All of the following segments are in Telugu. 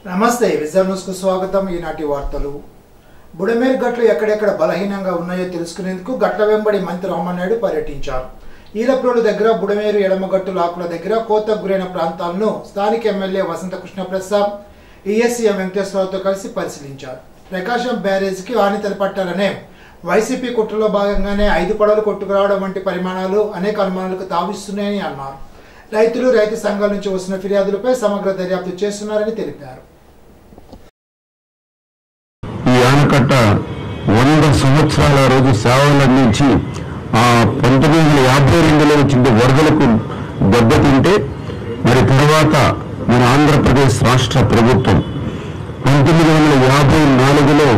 నమస్తే విజన్ న్యూస్ కు స్వాగతం. ఈనాటి వార్తలు. బుడమేరు గట్లు ఎక్కడెక్కడ బలహీనంగా ఉన్నాయో తెలుసుకునేందుకు గట్ల వెంబడి మంత్రి రామనాయుడు పర్యటించారు. ఈలప్రోలు దగ్గర బుడమేరు ఎడమగట్టు లాకుల దగ్గర కోతకు గురైన ప్రాంతాలను స్థానిక ఎమ్మెల్యే వసంత కృష్ణప్రసాద్ ఈఎస్సీఎం వెంకటేశ్వరరావుతో కలిసి పరిశీలించారు. ప్రకాశం బ్యారేజ్కి హాని తలపట్టాలనే వైసీపీ కుట్రలో భాగంగానే 5 పడవలు కొట్టుకురావడం వంటి పరిమాణాలు అనేక అనుమానాలకు తావిస్తున్నాయని అన్నారు. రైతులు రైతు సంఘాల నుంచి వస్తున్న ఫిర్యాదులపై సమగ్ర దర్యాప్తు చేస్తున్నారని తెలిపారు. ఈ ఆనకట్ట 100 సంవత్సరాల రోజు సేవలందించి 1952లో వచ్చిన వరదలకు దెబ్బతింటే మరి తర్వాత మన ఆంధ్రప్రదేశ్ రాష్ట్ర ప్రభుత్వం 1954లో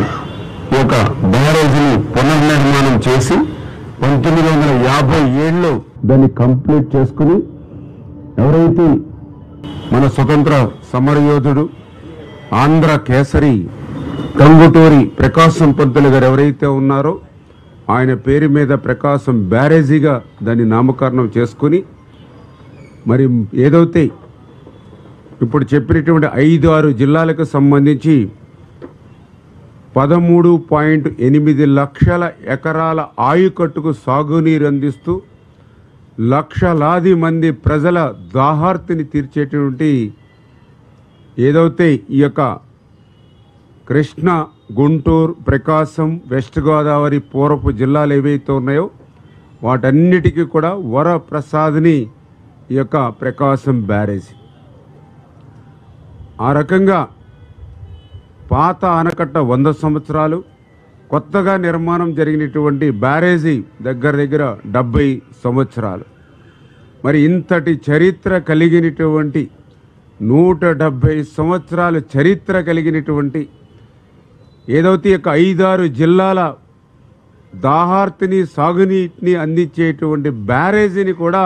ఒక బ్యారేజీని పునర్నిర్మాణం చేసి 1957లో దాన్ని కంప్లీట్ చేసుకుని ఎవరైతే మన స్వతంత్ర సమరయోధుడు ఆంధ్ర కేసరి గంగుటూరి ప్రకాశం పంతులు గారు ఎవరైతే ఉన్నారో ఆయన పేరు మీద ప్రకాశం బ్యారేజీగా దాన్ని నామకరణం చేసుకుని మరి ఏదైతే ఇప్పుడు చెప్పినటువంటి 5-6 జిల్లాలకు సంబంధించి 13.8 లక్షల ఎకరాల ఆయుకట్టుకు సాగునీరు అందిస్తూ లక్షలాది మంది ప్రజల దాహార్తిని తీర్చేటువంటి ఏదైతే ఈ యొక్క కృష్ణ, గుంటూరు, ప్రకాశం, వెస్ట్ గోదావరి పూర్వపు జిల్లాలు ఏవైతే ఉన్నాయో వాటన్నిటికీ కూడా వరప్రసాద్ని ఈ యొక్క ప్రకాశం బ్యారేజీ. ఆ రకంగా పాత ఆనకట్ట 100 సంవత్సరాలు, కొత్తగా నిర్మాణం జరిగినటువంటి బ్యారేజీ దగ్గర 70 సంవత్సరాలు. మరి ఇంతటి చరిత్ర కలిగినటువంటి 170 సంవత్సరాల చరిత్ర కలిగినటువంటి ఏదైతే ఒక 5-6 జిల్లాల దాహార్తిని సాగునీటిని అందించేటువంటి బ్యారేజీని కూడా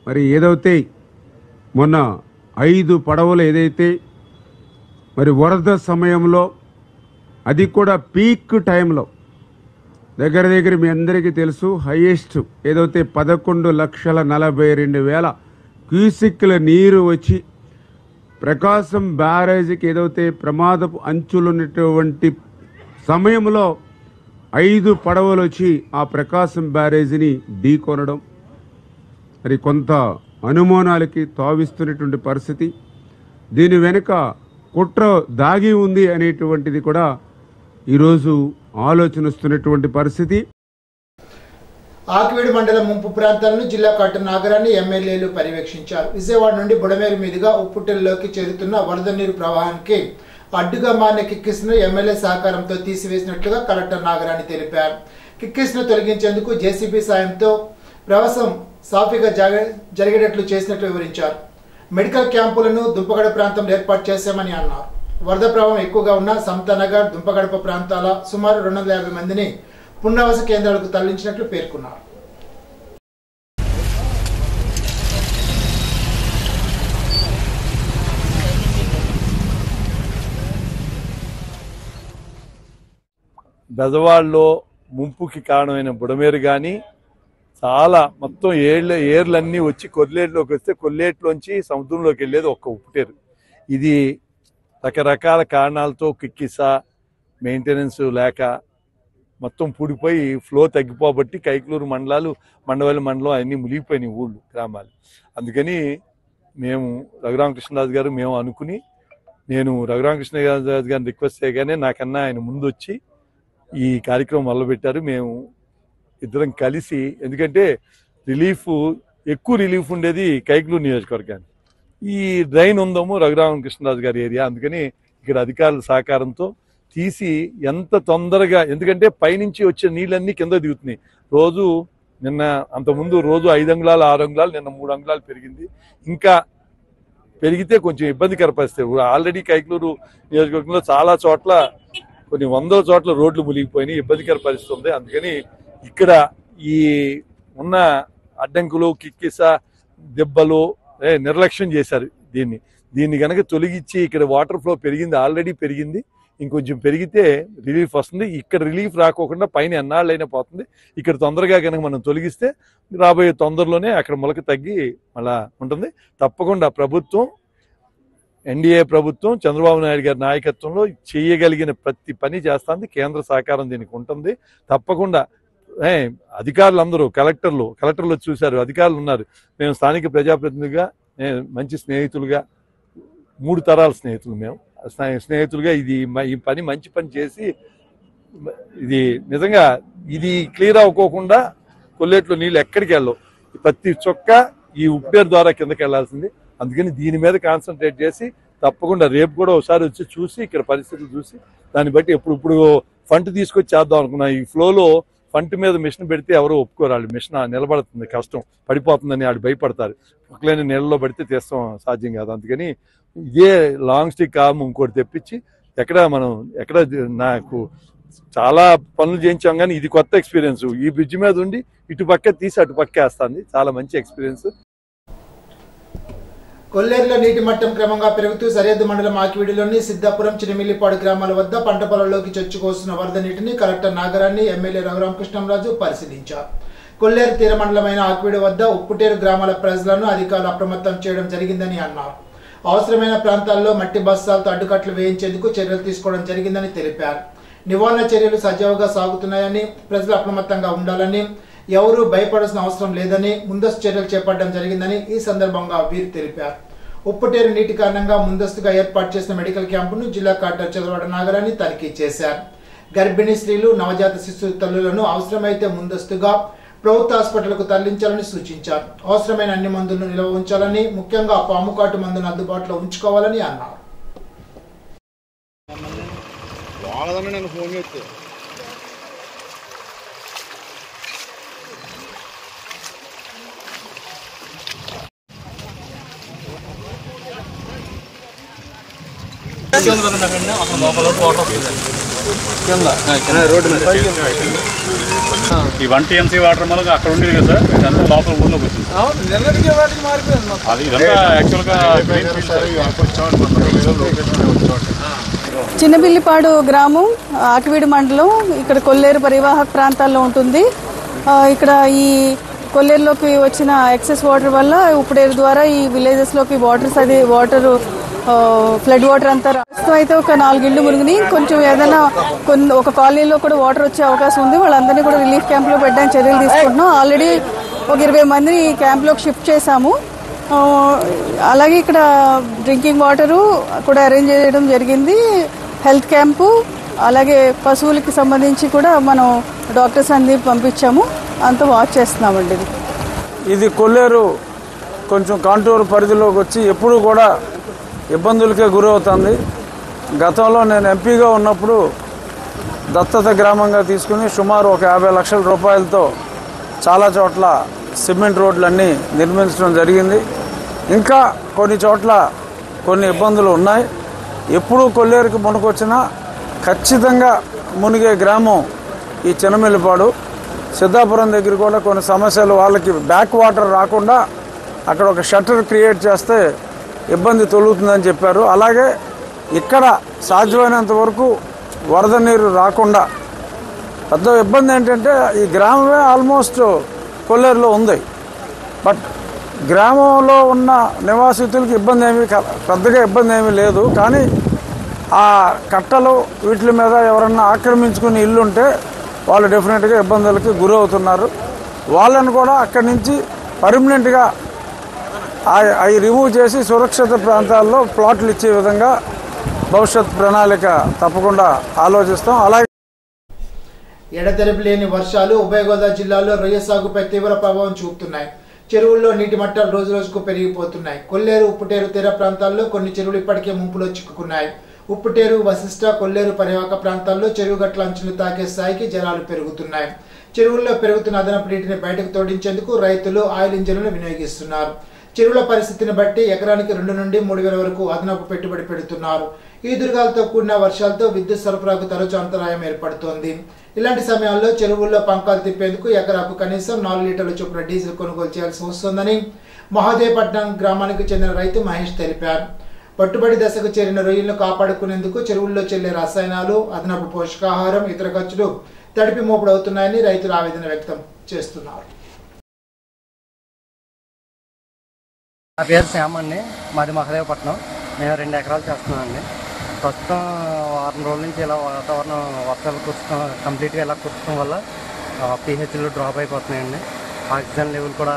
మరి ఏదైతే మొన్న 5 పడవలు ఏదైతే మరి వరద సమయంలో అది కూడా పీక్ టైంలో దగ్గర మీ అందరికీ తెలుసు హైయెస్ట్ ఏదైతే 11,42,000 క్యూసిక్ల నీరు వచ్చి ప్రకాశం బ్యారేజీకి ఏదైతే ప్రమాదపు అంచులున్నటువంటి సమయంలో 5 పడవలు వచ్చి ఆ ప్రకాశం బ్యారేజీని ఢీకొనడం మరి కొంత అనుమానాలకి తావిస్తున్నటువంటి పరిస్థితి. దీని వెనుక కుట్ర దాగి ఉంది అనేటువంటిది కూడా ఈరోజు ఆలోచనస్తున్నటువంటి పరిస్థితి. ఆకివీడు మండలం ముంపు ప్రాంతాలను జిల్లా కలెక్టర్ నాగరాన్ని ఎమ్మెల్యేలు పర్యవేక్షించారు. విజయవాడ నుండి బుడమేరు మీదుగా ఉప్పుటెల్లోకి చేరుతున్న వరద నీరు ప్రవాహానికి అడ్డుగా మారిన కిక్కిస్ను ఎమ్మెల్యే సహకారంతో తీసివేసినట్లుగా కలెక్టర్ నాగరాన్ని తెలిపారు. కిక్కిస్ను తొలగించేందుకు జేసీబీ సాయంతో ప్రవాసం సాఫీగా జరిగేటట్లు చేసినట్లు వివరించారు. మెడికల్ క్యాంపులను దుంపగడ ప్రాంతంలో ఏర్పాటు చేశామని అన్నారు. వరద ప్రవాహం ఎక్కువగా ఉన్న సమతానగర్, దుంపగడప ప్రాంతాల సుమారు 250 మందిని పునరావాస కేంద్రాలకు తరలించినట్లు పేర్కొన్నారు. బెజవాడలో ముంపుకి కారణమైన బుడమేరు కానీ చాలా మొత్తం ఏర్లన్నీ వచ్చి కొల్లేట్లోకి వస్తే కొల్లేట్లోంచి సముద్రంలోకి వెళ్ళేది ఒక్క ఉప్పుటేరు. ఇది రకరకాల కారణాలతో కిక్కిసా మెయింటెనెన్స్ లేక మొత్తం పూడిపోయి ఫ్లో తగ్గిపోబట్టి కైకలూరు మండలాలు, మండవల్లి మండలం అన్నీ మునిగిపోయినాయి ఊళ్ళు, గ్రామాలు. అందుకని మేము రఘురామకృష్ణరాజు గారు మేము అనుకుని నేను రఘురామకృష్ణరాజు గారిని రిక్వెస్ట్ చేయగానే నాకన్నా ఆయన ముందు వచ్చి ఈ కార్యక్రమం మొదలుపెట్టారు. మేము ఇద్దరం కలిసి, ఎందుకంటే ఎక్కువ రిలీఫ్ ఉండేది కైకలూరు నియోజకవర్గాన్ని. ఈ డ్రైన్ ఉందాము రఘురామకృష్ణరాజు గారి ఏరియా. అందుకని ఇక్కడ అధికారుల సహకారంతో తీసి ఎంత తొందరగా, ఎందుకంటే పైనుంచి వచ్చే నీళ్ళన్నీ కింద దిగుతున్నాయి. రోజు నిన్న అంతకుముందు రోజు 5 అంగుళాలు 6 అంగుళాలు, నిన్న 3 అంగుళాలు పెరిగింది. ఇంకా పెరిగితే కొంచెం ఇబ్బందికర పరిస్థితి. ఆల్రెడీ కైకలూరు నియోజకవర్గంలో చాలా చోట్ల కొన్ని 100 చోట్ల రోడ్లు మునిగిపోయినాయి, ఇబ్బందికర పరిస్థితి ఉంది. అందుకని ఇక్కడ ఈ ఉన్న అడ్డంకులు, కిక్కిస, దెబ్బలు నిర్లక్ష్యం చేశారు. దీన్ని కనుక తొలగించి ఇక్కడ వాటర్ ఫ్లో పెరిగింది, ఆల్రెడీ పెరిగింది, ఇంకొంచెం పెరిగితే రిలీఫ్ వస్తుంది. ఇక్కడ రిలీఫ్ రాకోకుండా పైన ఎన్నాళ్ళైనా పోతుంది. ఇక్కడ తొందరగా కనుక మనం తొలగిస్తే రాబోయే తొందరలోనే అక్కడ మొలక తగ్గి మళ్ళా ఉంటుంది. తప్పకుండా ప్రభుత్వం ఎన్డీఏ ప్రభుత్వం చంద్రబాబు నాయుడు గారి నాయకత్వంలో చేయగలిగిన ప్రతి పని చేస్తుంది. కేంద్ర సహకారం దీనికి ఉంటుంది. తప్పకుండా అధికారులు అందరూ కలెక్టర్లు చూశారు, అధికారులు ఉన్నారు. మేము స్థానిక ప్రజాప్రతినిధిగా మంచి స్నేహితులుగా 3 తరాల స్నేహితులు, మేము స్నేహితులుగా ఈ పని మంచి పని చేసి ఇది నిజంగా ఇది క్లియర్ అవ్వకోకుండా కొల్లేట్లో నీళ్ళు ఎక్కడికి వెళ్ళవు. ప్రతి చొక్క ఈ ఉప్పేరు ద్వారా కిందకి వెళ్లాల్సింది. అందుకని దీని మీద కాన్సన్ట్రేట్ చేసి తప్పకుండా రేపు కూడా ఒకసారి వచ్చి చూసి ఇక్కడ పరిస్థితులు చూసి దాన్ని బట్టి ఇప్పుడు ఫంట్ తీసుకొచ్చి చేద్దాం అనుకున్నా. ఈ ఫ్లోలో ఫంట్ మీద మిషన్ పెడితే ఎవరు ఒప్పుకోరాలి. మిషన్ నిలబడుతుంది, కష్టం, పడిపోతుందని ఆడు భయపడతారు. పక్కలేని నీళ్ళలో పడితే తీస్తాం సాధ్యం కాదు. అందుకని ఇదే లాంగ్ స్టిక్ ఆర్మ్ ఇంకోటి తెప్పించి ఎక్కడ నాకు చాలా పనులు చేయించాం, కానీ ఇది కొత్త ఎక్స్పీరియన్స్. ఈ బ్రిడ్జ్ మీద ఉండి ఇటు పక్క తీసి అటు పక్క వేస్తుంది, చాలా మంచి ఎక్స్పీరియన్స్. కొల్లేరులో నీటి మట్టం క్రమంగా పెరుగుతూ సరిహద్దు మండలం ఆకివీడిలోని సిద్ధాపురం, చినమిల్లిపాడు గ్రామాల వద్ద పంట పొలాల్లోకి చొచ్చుకొస్తున్న వరద నీటిని కలెక్టర్ నాగరాన్ని, ఎమ్మెల్యే రఘురామకృష్ణంరాజు పరిశీలించారు. కొల్లేరు తీర మండలమైన ఆకివీడి వద్ద ఉప్పుటేరు గ్రామాల ప్రజలను అధికారులు అప్రమత్తం చేయడం జరిగిందని అన్నారు. అవసరమైన ప్రాంతాల్లో మట్టి బస్తాలతో అడ్డుకట్లు వేయించేందుకు చర్యలు తీసుకోవడం జరిగిందని తెలిపారు. నివారణ చర్యలు సజావుగా సాగుతున్నాయని, ప్రజలు అప్రమత్తంగా ఉండాలని, ఎవరూ భయపడాల్సిన అవసరం లేదని ముందస్తు చర్యలు చేపట్టడం జరిగిందని ఈ సందర్భంగా వీరు తెలిపారు. ఉప్పుటేరు నీటి కారణంగా ముందస్తుగా ఏర్పాటు చేసిన మెడికల్ క్యాంపును జిల్లా కలెక్టర్ చదవడ నాగరాన్ని తనిఖీ చేశారు. గర్భిణీ స్త్రీలు, నవజాత శిశు తల్లులను అవసరమైతే ముందస్తుగా ప్రభుత్వ హాస్పిటల్కు తరలించాలని సూచించారు. అవసరమైన అన్ని మందులను నిల్వ ఉంచాలని, ముఖ్యంగా పాము కాటు మందును అందుబాటులో ఉంచుకోవాలని అన్నారు. ఈ 1 TMC వాటర్ మనకు అక్కడ ఉండేది కదా సార్, ఇదంతా లోపల ఊళ్ళోకి వచ్చింది. అది ఇదంతా యాక్చువల్గా చిన్నబిల్లిపాడు గ్రామం, ఆకివీడి మండలం, ఇక్కడ కొల్లేరు పరివాహక ప్రాంతాల్లో ఉంటుంది. ఇక్కడ ఈ కొల్లేరులోకి వచ్చిన ఎక్సెస్ వాటర్ వల్ల ఉప్పుడేరు ద్వారా ఈ విలేజెస్లోకి వాటర్ ఫ్లడ్ వాటర్ అంతా ప్రస్తుతం అయితే ఒక 4 ఇళ్ళు మునిగినాయి. కొంచెం ఏదైనా ఒక కాలనీలో కూడా వాటర్ వచ్చే అవకాశం ఉంది. వాళ్ళందరినీ కూడా రిలీఫ్ క్యాంప్లో పెట్టడానికి చర్యలు తీసుకుంటున్నాం. ఆల్రెడీ ఒక 20 మందిని ఈ క్యాంప్లోకి షిఫ్ట్ చేశాము. అలాగే ఇక్కడ డ్రింకింగ్ వాటరు కూడా అరేంజ్ చేయడం జరిగింది. హెల్త్ క్యాంపు, అలాగే పశువులకి సంబంధించి కూడా మనం డాక్టర్స్ అన్ని పంపించాము. అంతా వాచ్ చేస్తున్నామండి. ఇది కొల్లేరు కొంచెం కాంటూరు పరిధిలోకి వచ్చి ఎప్పుడు కూడా ఇబ్బందులకే గురవుతుంది. గతంలో నేను ఎంపీగా ఉన్నప్పుడు దత్తత గ్రామంగా తీసుకుని సుమారు ఒక 50 లక్షల రూపాయలతో చాలా చోట్ల సిమెంట్ రోడ్లన్నీ నిర్మించడం జరిగింది. ఇంకా కొన్ని చోట్ల కొన్ని ఇబ్బందులు ఉన్నాయి. ఎప్పుడూ కొల్లేరుకి మునుకొచ్చినా ఖచ్చితంగా మునిగే గ్రామం ఈ చినమిల్లిపాడు. సిద్ధాపురం దగ్గర కూడా కొన్ని సమస్యలు, వాళ్ళకి బ్యాక్ వాటర్ రాకుండా అక్కడ ఒక షట్టర్ క్రియేట్ చేస్తే ఇబ్బంది తొలుగుతుందని చెప్పారు. అలాగే ఇక్కడ సాధ్యమైనంత వరకు వరద నీరు రాకుండా, పెద్ద ఇబ్బంది ఏంటంటే ఈ గ్రామమే ఆల్మోస్ట్ కొల్లేరులో ఉంది. బట్ గ్రామంలో ఉన్న నివాసితులకి పెద్దగా ఇబ్బంది ఏమీ లేదు. కానీ ఆ కట్టలు వీటి మీద ఎవరన్నా ఆక్రమించుకుని ఇల్లుంటే వాళ్ళు డెఫినెట్గా ఇబ్బందులకి గురవుతున్నారు. వాళ్ళని కూడా అక్కడి నుంచి పర్మనెంట్గా అవి రిమూవ్ చేసి సురక్షిత ప్రాంతాల్లో ప్లాట్లు ఇచ్చే విధంగా భవిష్యత్ ప్రణాళిక తప్పకుండా ఆలోచిస్తాం. అలాగే ఎడతెరిపి లేని వర్షాలు ఉభయ గోదావరి జిల్లాలో రొయ్య సాగుపై తీవ్ర ప్రభావం చూపుతున్నాయి. చెరువుల్లో నీటి మట్టాలు రోజు రోజుకు పెరిగిపోతున్నాయి. కొల్లేరు, ఉప్పుటేరు తీర ప్రాంతాల్లో కొన్ని చెరువులు ఇప్పటికే ముంపులో చిక్కుకున్నాయి. ఉప్పుటేరు, వశిష్ట, కొల్లేరు పరివాహక ప్రాంతాల్లో చెరువు గట్ల అంచులు తాకే స్థాయికి జలాలు పెరుగుతున్నాయి. చెరువుల్లో పెరుగుతున్న అదనపు నీటిని బయటకు తోడించేందుకు రైతులు ఆయిల్ ఇంజన్లను వినియోగిస్తున్నారు. చెరువుల పరిస్థితిని బట్టి ఎకరానికి 2 నుండి 3,000 వరకు అదనపు పెట్టుబడి పెడుతున్నారు. ఈదురుగాలతో కూడిన వర్షాలతో విద్యుత్ సరఫరాకు తరచు అంతరాయం ఏర్పడుతోంది. ఇలాంటి సమయాల్లో చెరువుల్లో పంకాలు తిప్పేందుకు ఎకరాకు కనీసం 4 లీటర్ల చొప్పున డీజిల్ కొనుగోలు చేయాల్సి వస్తోందని మహాదేవపట్నం గ్రామానికి చెందిన రైతు మహేష్ తెలిపారు. పట్టుబడి దశకు చేరిన రొయ్యలను కాపాడుకునేందుకు చెరువుల్లో చెల్లే రసాయనాలు, అదనపు పోషకాహారం, ఇతర ఖర్చులు తడిపి మోపుడవుతున్నాయని రైతులు ఆవేదన వ్యక్తం చేస్తున్నారు. నా పేరు శ్యామ్ అండి, మాది మహాదేవపట్నం. మేము 2 ఎకరాలు చేస్తున్నామండి. ప్రస్తుతం వారం రోజుల నుంచి ఇలా వాతావరణం వర్షాలు కంప్లీట్గా ఇలా కురచడం వల్ల pHలు డ్రాప్ అయిపోతున్నాయండి. ఆక్సిజన్ లెవెల్ కూడా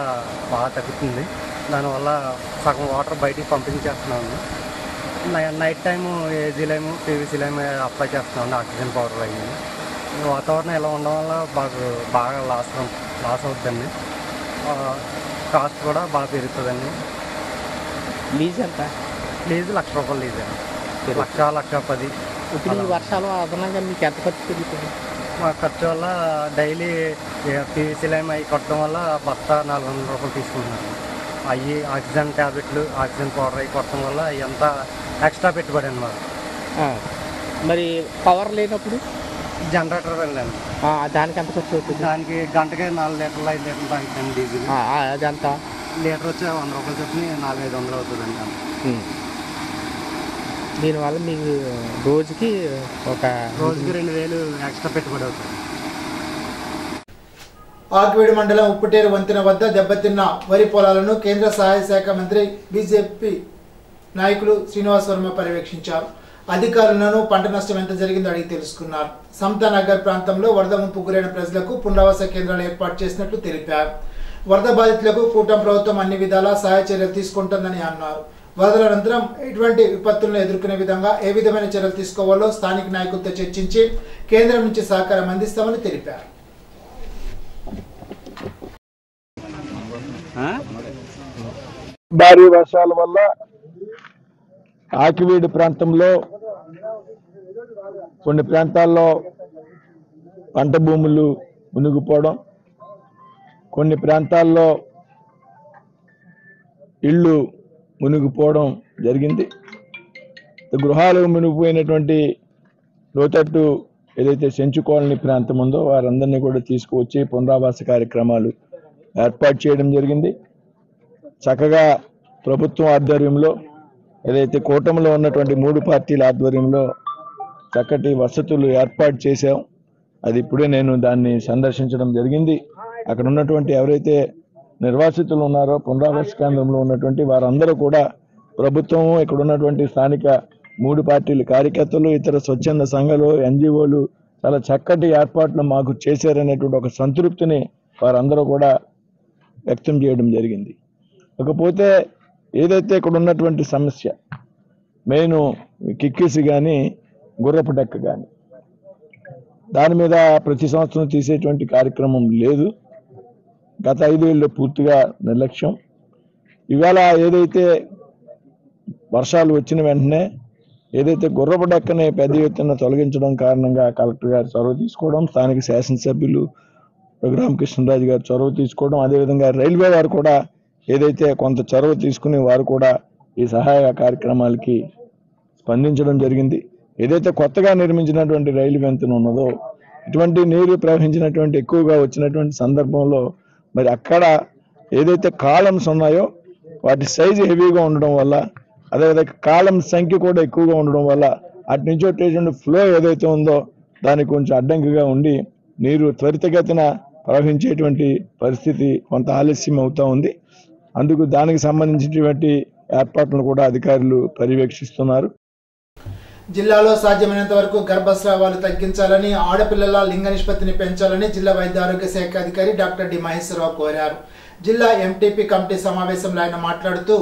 బాగా తగ్గుతుంది. దానివల్ల సగం వాటర్ బయటికి పంపించేస్తున్నామండి. Night time AG lime PVC lime apply చేస్తున్నామండి, ఆక్సిజన్ పౌడర్ అయ్యింది. వాతావరణం ఇలా ఉండడం వల్ల బాగా లాస్ అవుతుందండి. కాస్ట్ కూడా బాగా పెరుగుతుందండి. లీజ్ ఎంత? లీజు ₹1,00,000 లీజ్ అండి. ₹1,10,000 ఇప్పుడు ఈ వర్షాలు అదనంగా మీకు ఎంత ఖర్చు పెరుగుతుంది? మా ఖర్చు వల్ల డైలీ PVC లైమ్ అవి కొట్టడం వల్ల బస్తా ₹400 తీసుకుంటున్నాను. అవి ఆక్సిజన్ ట్యాబ్లెట్లు, ఆక్సిజన్ పౌడర్ అవి కొట్టడం వల్ల ఎంత ఎక్స్ట్రా పెట్టుబడి అన్నమాట. మరి పవర్ లేనప్పుడు జనరేటర్ వెళ్ళండి, దానికి ఎంత ఖర్చు అవుతుంది? దానికి గంటకి 4 లీటర్లు 5 లీటర్లు తాగుతుంది డీజిల్. అదంత లీటర్ వచ్చి ₹100 చొప్పున 400-500 అవుతుందండి. దీనివల్ల మీకు రోజుకి 2,000 ఎక్స్ట్రా పెట్టుబడి అవుతుంది. ఆకివీడు మండలం ఉప్పుటేరు వంతెన వద్ద దెబ్బతిన్న వరి పొలాలను కేంద్ర సహాయ శాఖ మంత్రి బీజేపీ నాయకులు శ్రీనివాస్ వర్మ పర్యవేక్షించారు. అధికారులను పంట నష్టం ఎంత జరిగిందో అడిగి తెలుసుకున్నారు. సమతానగర్ ప్రాంతంలో వరద ముంపు గురైన ప్రజలకు పునరావాస కేంద్రాలు ఏర్పాటు చేసినట్లు తెలిపారు. వరద బాధితులకు కూటమి ప్రభుత్వం అన్ని విధాలా సహాయ చర్యలు తీసుకుంటుందని అన్నారు. వరదల అనంతరం ఇటువంటి విపత్తులను ఎదుర్కొనే విధంగా ఏ విధమైన చర్యలు తీసుకోవాలో స్థానిక నాయకులతో చర్చించి కేంద్రం నుంచి సహకారం అందిస్తామని తెలిపారు. భారీ వర్షాల వల్ల ఆకివీడు ప్రాంతంలో కొన్ని ప్రాంతాల్లో పంట భూములు మునిగిపోవడం, కొన్ని ప్రాంతాల్లో ఇళ్ళు మునిగిపోవడం జరిగింది. గృహాలు మునిగిపోయినటువంటి లోతట్టు ఏదైతే సెంచు కాలనీ ప్రాంతం ఉందో వారందరినీ కూడా తీసుకువచ్చి పునరావాస కార్యక్రమాలు ఏర్పాటు చేయడం జరిగింది. చక్కగా ప్రభుత్వం ఆధ్వర్యంలో ఏదైతే కూటమిలో ఉన్నటువంటి 3 పార్టీల ఆధ్వర్యంలో చక్కటి వసతులు ఏర్పాటు చేశాం. అది ఇప్పుడే నేను దాన్ని సందర్శించడం జరిగింది. అక్కడ ఉన్నటువంటి ఎవరైతే నిర్వాసితులు ఉన్నారో పునరావాస కేంద్రంలో ఉన్నటువంటి వారందరూ కూడా ప్రభుత్వం, ఇక్కడ ఉన్నటువంటి స్థానిక 3 పార్టీల కార్యకర్తలు, ఇతర స్వచ్ఛంద సంఘాలు, NGOలు చాలా చక్కటి ఏర్పాట్లు మాకు చేశారనేటువంటి ఒక సంతృప్తిని వారందరూ కూడా వ్యక్తం చేయడం జరిగింది. ఇకపోతే ఏదైతే ఇక్కడ ఉన్నటువంటి సమస్య మెయిన్ కిక్కిసి కానీ గుర్రపు డెక్క కానీ దాని మీద ప్రతి సంవత్సరం తీసేటువంటి కార్యక్రమం లేదు. గత 5 ఏళ్ళు పూర్తిగా నిర్లక్ష్యం. ఇవాళ ఏదైతే వర్షాలు వచ్చిన వెంటనే ఏదైతే గుర్రపు డెక్కని పెద్ద ఎత్తున తొలగించడం కారణంగా కలెక్టర్ గారు చొరవ తీసుకోవడం, స్థానిక శాసనసభ్యులు రఘురామకృష్ణరాజు గారు చొరవ తీసుకోవడం, అదేవిధంగా రైల్వే వారు కూడా ఏదైతే కొంత చొరవ తీసుకుని వారు కూడా ఈ సహాయ కార్యక్రమాలకి స్పందించడం జరిగింది. ఏదైతే కొత్తగా నిర్మించినటువంటి రైలు వంతెన ఉన్నదో ఇటువంటి నీరు ప్రవహించినటువంటి ఎక్కువగా వచ్చినటువంటి సందర్భంలో మరి అక్కడ ఏదైతే కాలమ్స్ ఉన్నాయో వాటి సైజు హెవీగా ఉండడం వల్ల, అదేవిధంగా కాలమ్ సంఖ్య కూడా ఎక్కువగా ఉండడం వల్ల అటు నుంచి వచ్చేటువంటి ఫ్లో ఏదైతే ఉందో దానికి కొంచెం అడ్డంకిగా ఉండి నీరు త్వరితగతిన ప్రవహించేటువంటి పరిస్థితి కొంత ఆలస్యం అవుతా ఉంది. అందుకు దానికి సంబంధించినటువంటి ఏర్పాట్లను కూడా అధికారులు పర్యవేక్షిస్తున్నారు. జిల్లాలో సాధ్యమైనంత వరకు గర్భస్రావాలు తగ్గించాలని, ఆడపిల్లల లింగ నిష్పత్తిని పెంచాలని జిల్లా వైద్య ఆరోగ్య శాఖ అధికారి డాక్టర్ డి మహేశ్వరరావు కోరారు. జిల్లా ఎంటీపీ కమిటీ సమావేశంలో ఆయన మాట్లాడుతూ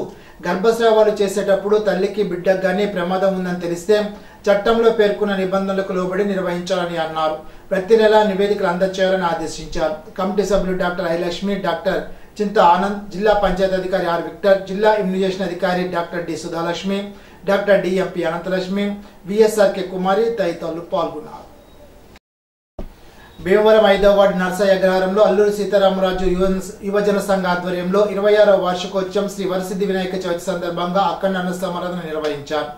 గర్భస్రావాలు చేసేటప్పుడు తల్లికి బిడ్డకు గానీ ప్రమాదం ఉందని తెలిస్తే చట్టంలో పేర్కొన్న నిబంధనలకు లోబడి నిర్వహించాలని అన్నారు. ప్రతి నెల నివేదికలు అందజేయాలని ఆదేశించారు. కమిటీ సభ్యులు డాక్టర్ ఐలక్ష్మి, డాక్టర్ చింత ఆనంద్, జిల్లా పంచాయతీ అధికారి ఆర్ విక్టర్, జిల్లా ఇమ్యునైజేషన్ అధికారి doctor D Sudhalakshmi, doctor DMP Anantalakshmi, VSRK Kumari తదితరులు పాల్గొన్నారు. భీమవరం 5వ వార్డు నర్సయ్య అగ్రహారంలో అల్లూరి సీతారామరాజు యువజన సంఘ ఆధ్వర్యంలో 26వ వార్షికోత్సవం శ్రీ వరసిద్ధి వినాయక చవితి సందర్భంగా అఖండ అన్న సమారాధన నిర్వహించారు.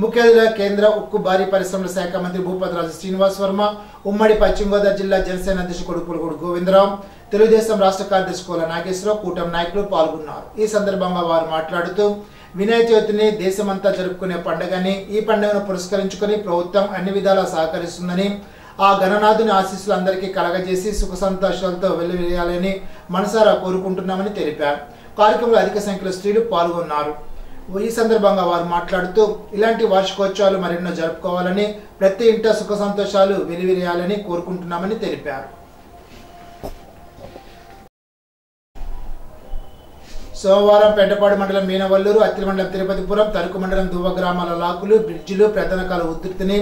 ముఖ్య అతిథిగా కేంద్ర ఉక్కు భారీ పరిశ్రమల శాఖ మంత్రి భూపతిరాజు శ్రీనివాస్ వర్మ, ఉమ్మడి పశ్చిమ గోదావరి జిల్లా జనసేన అధ్యక్షుడు పులుగోడు గోవిందరావు, తెలుగుదేశం రాష్ట్ర కార్యదర్శి కోల నాగేశ్వరరావు, కూటమి నాయకులు పాల్గొన్నారు. ఈ సందర్భంగా వారు మాట్లాడుతూ వినాయక చవితిని దేశమంతా జరుపుకునే పండుగని, ఈ పండుగను పురస్కరించుకుని ప్రభుత్వం అన్ని విధాలా సహకరిస్తుందని, ఆ గణనాథుని ఆశీస్సులు అందరికీ కలగజేసి సుఖ సంతోషాలతో వెల్లివిరియాలని మనసారా కోరుకుంటున్నామని తెలిపారు. కార్యక్రమంలో అధిక సంఖ్యలో స్త్రీలు పాల్గొన్నారు. ఈ సందర్భంగా వారు మాట్లాడుతూ ఇలాంటి వార్షికోత్సవాలు మరెన్నో జరుపుకోవాలని, ప్రతి ఇంట సుఖ సంతోషాలు వెలివిరియాలని కోరుకుంటున్నామని తెలిపారు. సోమవారం పెంటపాడు మండలం మీనవల్లూరు, అత్తిలి మండలం తిరుపతిపురం, తరుకు మండలం దువ్వ గ్రామాల లాకులు, బ్రిడ్జిలు, ప్రధానకాల ఉధృతిని,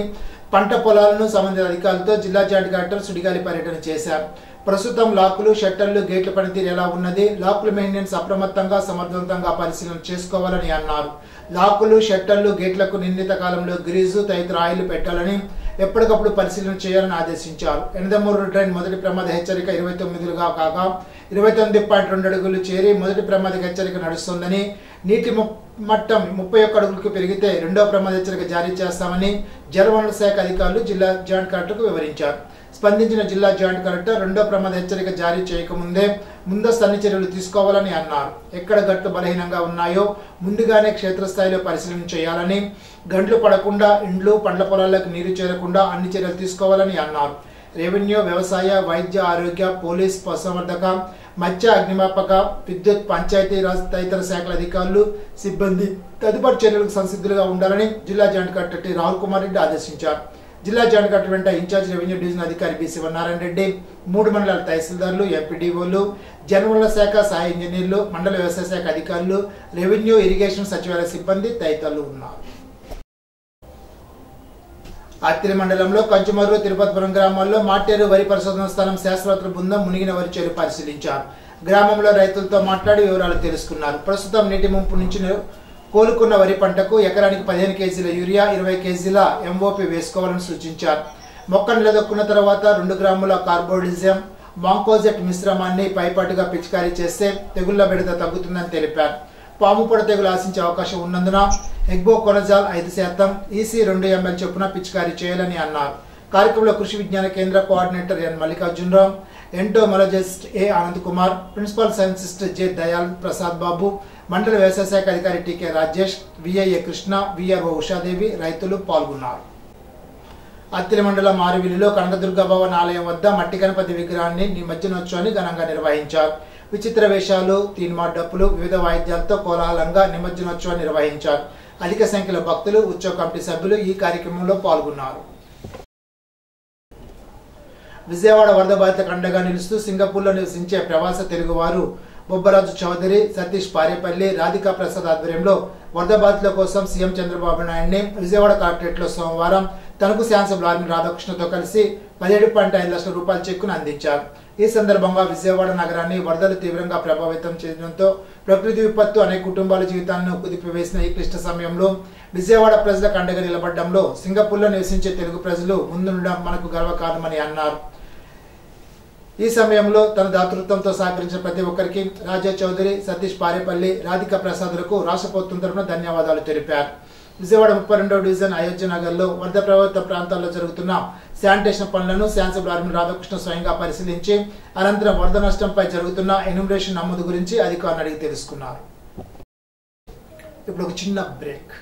పంట పొలాలను సంబంధిత అధికారులతో జిల్లా జాయింట్ కలెక్టర్ సుడిగాలి పర్యటన చేశారు. ప్రస్తుతం లాకులు, షట్టర్లు, గేట్ల పనితీరు ఎలా ఉన్నది, లాకుల మెయింటెనెన్స్ అప్రమత్తంగా సమర్థవంతంగా పరిశీలన చేసుకోవాలని అన్నారు. లాకులు, షట్టర్లు, గేట్లకు నిర్ణీత కాలంలో గ్రీజు తదితర ఆయిల్ పెట్టాలని ఎప్పటికప్పుడు పరిశీలన చేయాలని ఆదేశించారు. ఎనదమూరు డ్రైన్ మొదటి ప్రమాద హెచ్చరిక 29గా కాగా 29.2 అడుగులు చేరి మొదటి ప్రమాద హెచ్చరిక నడుస్తోందని, నీటి మట్టం 31 అడుగులకు పెరిగితే రెండో ప్రమాద హెచ్చరిక జారీ చేస్తామని జలవనరుల శాఖ అధికారులు జిల్లా జాయింట్ కలెక్టర్కు వివరించారు. స్పందించిన జిల్లా జాయింట్ కలెక్టర్ రెండో ప్రమాద హెచ్చరిక జారీ చేయకముందే ముందస్తు అన్ని చర్యలు తీసుకోవాలని అన్నారు. ఎక్కడ గట్లు బలహీనంగా ఉన్నాయో ముందుగానే క్షేత్రస్థాయిలో పరిశీలన చేయాలని, గంటలు పడకుండా ఇండ్లు, పండ్ల పొలాలకు నీరు చేరకుండా అన్ని చర్యలు తీసుకోవాలని అన్నారు. రెవెన్యూ, వ్యవసాయ, వైద్య, ఆరోగ్య, పోలీస్, పశుసంవర్ధక, మత్స్య, అగ్నిమాపక, విద్యుత్, పంచాయతీరాజ్ తదితర శాఖల అధికారులు, సిబ్బంది తదుపరి చర్యలకు సంసిద్ధులుగా ఉండాలని జిల్లా joint collector T Rahul Kumar Reddy ఆదేశించారు. జిల్లా జాయింట్ కలెక్టర్ వెంట ఇన్ఛార్జ్ రెవెన్యూ డివిజన్ అధికారి బి శివనారాయణ రెడ్డి, 3 మండలాల తహసీల్దార్లు, ఎంపీడీఓలు, జలవనరుల శాఖ సహాయ ఇంజనీర్లు, మండల వ్యవసాయ శాఖ అధికారులు, రెవెన్యూ, ఇరిగేషన్ సచివాలయ సిబ్బంది తదితరులు ఉన్నారు. అత్తిలి మండలంలో కంచుమర్రు, తిరుపతిపురం గ్రామాల్లో మాటేరు వరి పరిశోధన స్థానం శాస్త్రవేత్తల బృందం మునిగిన వరి చేలు పరిశీలించారు. గ్రామంలో రైతులతో మాట్లాడి వివరాలు తెలుసుకున్నారు. ప్రస్తుతం నీటి ముంపు నుంచి కోలుకున్న వరి పంటకు ఎకరానికి 15 కేజీల యూరియా, 20 కేజీల ఎంఓపి వేసుకోవాలని సూచించారు. మొక్క నిలదొక్కున్న తర్వాత 2 గ్రాముల కార్బోడిజం, మాంకోజెట్ మిశ్రమాన్ని పైపాటుగా పిచికారీ చేస్తే తెగుళ్ల బెడద తగ్గుతుందని తెలిపారు. పాము పొడ తెగులు ఆశించే అవకాశం ఉన్నందున ఎగ్బోకొనజాల్ 5%, ఈసీ 2 ml చొప్పున పిచికారీ చేయాలని అన్నారు. కార్యక్రమంలో Krishi Vigyan Kendra coordinator N Mallikarjunarao, entomologist A Anand Kumar, principal scientist J Dayal Prasad Babu, మండల వ్యవసాయ శాఖ అధికారి TK Rajesh, VIA Krishna, VRO Ushadevi, రైతులు పాల్గొన్నారు. అత్తిలి మండలం ఆరువిలిలో కనకదుర్గ భవన్ ఆలయం వద్ద మట్టి గణపతి విగ్రహాన్ని నిమజ్జనోత్సవాన్ని ఘనంగా నిర్వహించారు. విచిత్ర వేషాలు, తీన్మా డప్పులు, వివిధ వాయిద్యాలతో కోలాహలంగా నిమజ్జనోత్సవాన్ని నిర్వహించారు. అధిక సంఖ్యలో భక్తులు, ఉత్సవ కమిటీ సభ్యులు ఈ కార్యక్రమంలో పాల్గొన్నారు. విజయవాడ వరద బాధితులకు అండగా నిలుస్తూ సింగపూర్లో నివసించే ప్రవాస తెలుగువారు బొబ్బరాజు చౌదరి, సతీష్ పారేపల్లి, రాధికా ప్రసాద్ ఆధ్వర్యంలో వరద బాధితుల కోసం సీఎం చంద్రబాబు నాయుడిని విజయవాడ కలెక్టరేట్లో సోమవారం తణుకు శాసనసభ్యులు ఆర్మీ రాధాకృష్ణతో కలిసి 17.5 లక్షల రూపాయల చెక్కును అందించారు. ఈ సందర్భంగా విజయవాడ నగరాన్ని వరదలు తీవ్రంగా ప్రభావితం చేయడంతో ప్రకృతి విపత్తు అనేక కుటుంబాల జీవితాలను కుదిపివేసిన ఈ క్లిష్ట సమయంలో విజయవాడ ప్రజలకు అండగా నిలబడడంలో సింగపూర్లో నివసించే తెలుగు ప్రజలు ముందుండడం మనకు గర్వకారణమని అన్నారు. ఈ సమయంలో తన దాతృత్వంతో సహకరించిన ప్రతి ఒక్కరికి రాజా చౌదరి, సతీష్ పారేపల్లి, రాధికా ప్రసాద్లకు రాష్ట్ర ప్రభుత్వం తరఫున ధన్యవాదాలు తెలిపారు. విజయవాడ 32వ డివిజన్ అయోధ్య నగర్లో వరద ప్రభావిత ప్రాంతాల్లో జరుగుతున్న శానిటేషన్ పనులను శాసనసభ్యులు ఆర్మీ రాధాకృష్ణ స్వయంగా పరిశీలించి అనంతరం వరద నష్టంపై జరుగుతున్న ఎన్యూమరేషన్ నమోదు గురించి అధికారులను అడిగి తెలుసుకున్నారు. ఇప్పుడు ఒక చిన్న బ్రేక్.